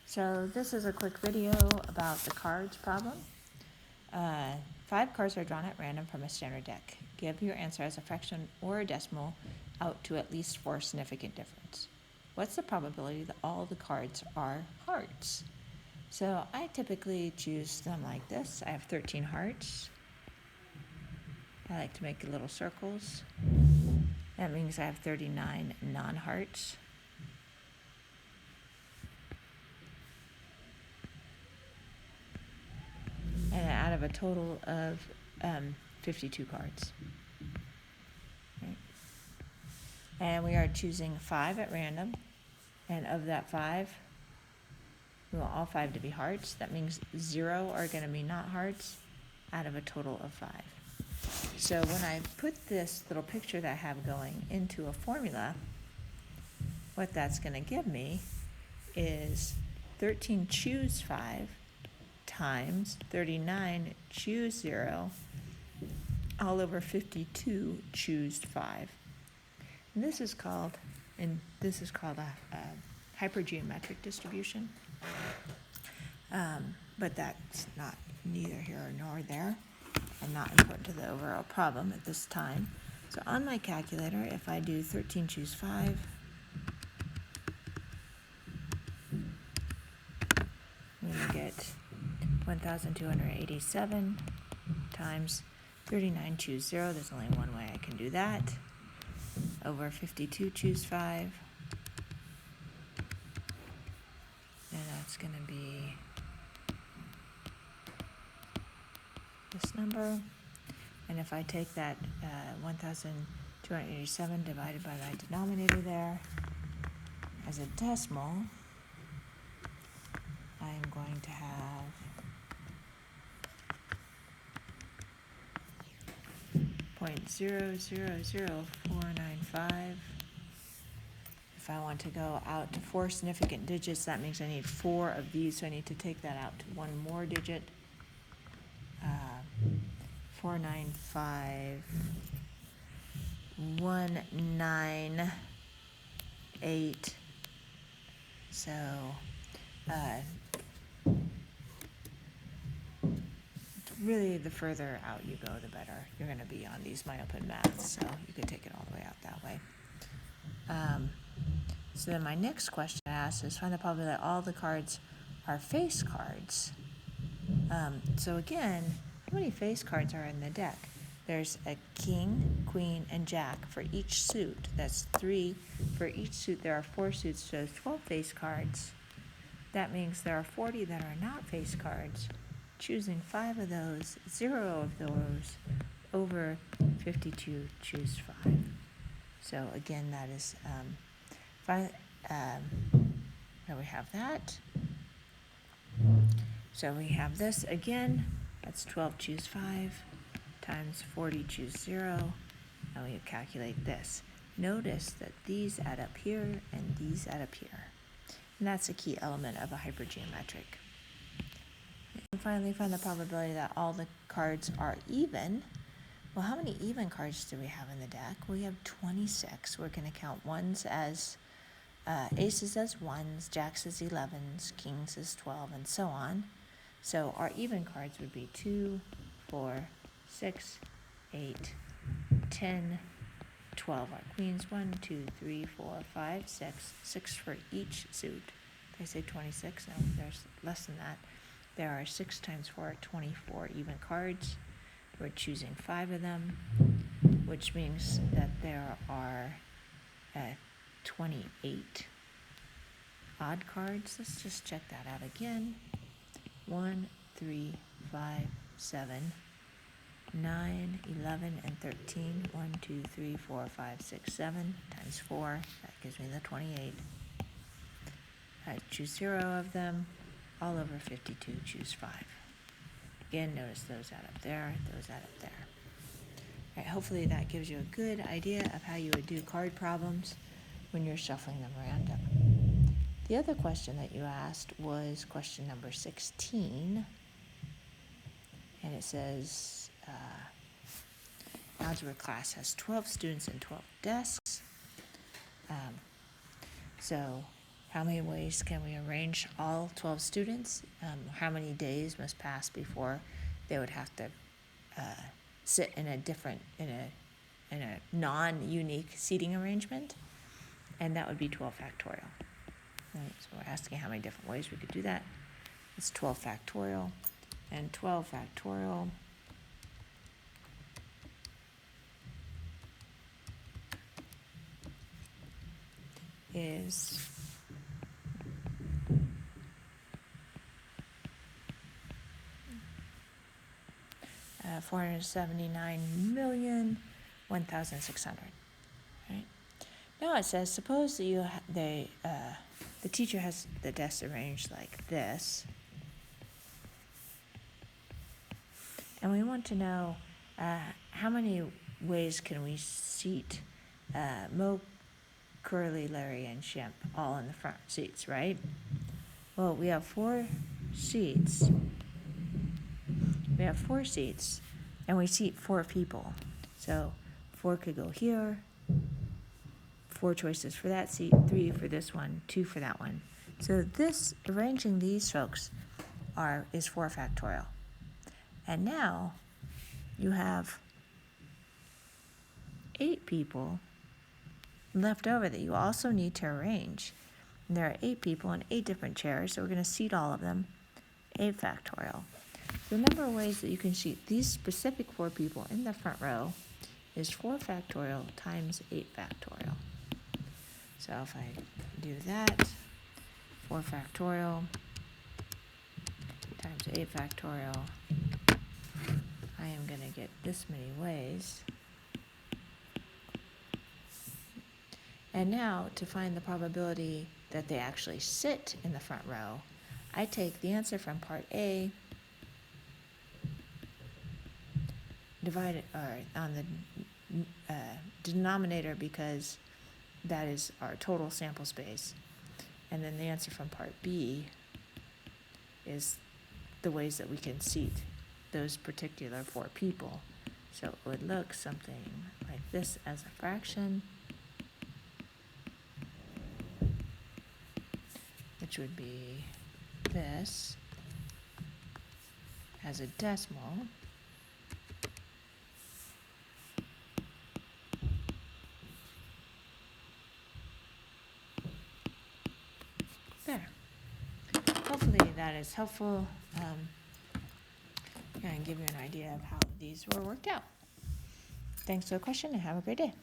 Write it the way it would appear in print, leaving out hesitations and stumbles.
So this is a quick video about the cards problem. 5 cards are drawn at random from a standard deck. Give your answer as a fraction or a decimal out to at least 4 significant difference. What's the probability that all the cards are hearts? So I typically choose them like this. I have 13 hearts. I like to make little circles. That means I have 39 non-hearts. And out of a total of 52 cards. Right. And we are choosing 5 at random. And of that 5, we want all 5 to be hearts. That means 0 are going to be not hearts out of a total of 5. So when I put this little picture that I have going into a formula, what that's going to give me is 13 choose 5 times 39 choose 0 all over 52 choose 5. And this is called a hypergeometric distribution. But that's not neither here nor there and not important to the overall problem at this time. So on my calculator, if I do 13 choose 5, I'm going to get 1,287 times 39 choose 0. There's only one way I can do that. Over 52 choose 5. And that's going to be this number. And if I take that 1,287 divided by my denominator there as a decimal, I am going to have 0.000495. If I want to go out to 4 significant digits, that means I need 4 of these, so I need to take that out to one more digit. 495,198. So really, the further out you go, the better you're going to be on these MyOpen maths, so you could take it all the way out that way. So then my next question I asked is find the probability that all the cards are face cards. So again, how many face cards are in the deck? There's a king, queen, and jack for each suit. That's 3 for each suit. There are 4 suits, so 12 face cards. That means there are 40 that are not face cards. Choosing 5 of those, 0 of those, over 52 choose 5. So again, that is 5. There we have that. So we have this again. That's 12 choose 5 times 40 choose 0. And we calculate this. Notice that these add up here and these add up here. And that's a key element of a hypergeometric. And finally, find the probability that all the cards are even. Well, how many even cards do we have in the deck? We have 26. We're going to count ones as aces as 1s, jacks as 11s, kings as 12, and so on. So our even cards would be 2, 4, 6, 8, 10, 12. Our queens, 1, 2, 3, 4, 5, 6. 6 for each suit. Did I say 26? No, there's less than that. There are 6 times 4, 24 even cards. We're choosing 5 of them, which means that there are 28 odd cards. Let's just check that out again. 1, 3, 5, 7, 9, 11, and 13. 1, 2, 3, 4, 5, 6, 7 times 4. That gives me the 28. I choose 0 of them. All over 52, choose 5. Again, notice those add up there, those add up there. All right, hopefully that gives you a good idea of how you would do card problems when you're shuffling them random. The other question that you asked was question number 16. And it says, algebra class has 12 students and 12 desks. So How many ways can we arrange all 12 students? How many days must pass before they would have to sit in a non-unique seating arrangement? And that would be 12 factorial. Right? So we're asking how many different ways we could do that. It's 12 factorial, and 12 factorial is 479,001,600. Right? Now it says, suppose that the teacher has the desks arranged like this, and we want to know how many ways can we seat Mo, Curly, Larry, and Shemp all in the front seats, right? Well, we have 4 seats. We have 4 seats, and we seat 4 people. So 4 could go here, 4 choices for that seat, 3 for this one, 2 for that one. So this, arranging these folks is 4 factorial. And now you have 8 people left over that you also need to arrange. And there are 8 people in 8 different chairs, so we're going to seat all of them, 8 factorial. The number of ways that you can seat these specific 4 people in the front row is 4 factorial times 8 factorial. So if I do that, 4 factorial times 8 factorial, I am going to get this many ways. And now, to find the probability that they actually sit in the front row, I take the answer from part A, divide it on the denominator because that is our total sample space. And then the answer from part B is the ways that we can seat those particular 4 people. So it would look something like this as a fraction, which would be this as a decimal. There. Hopefully that is helpful and give you an idea of how these were worked out. Thanks for the question and have a great day.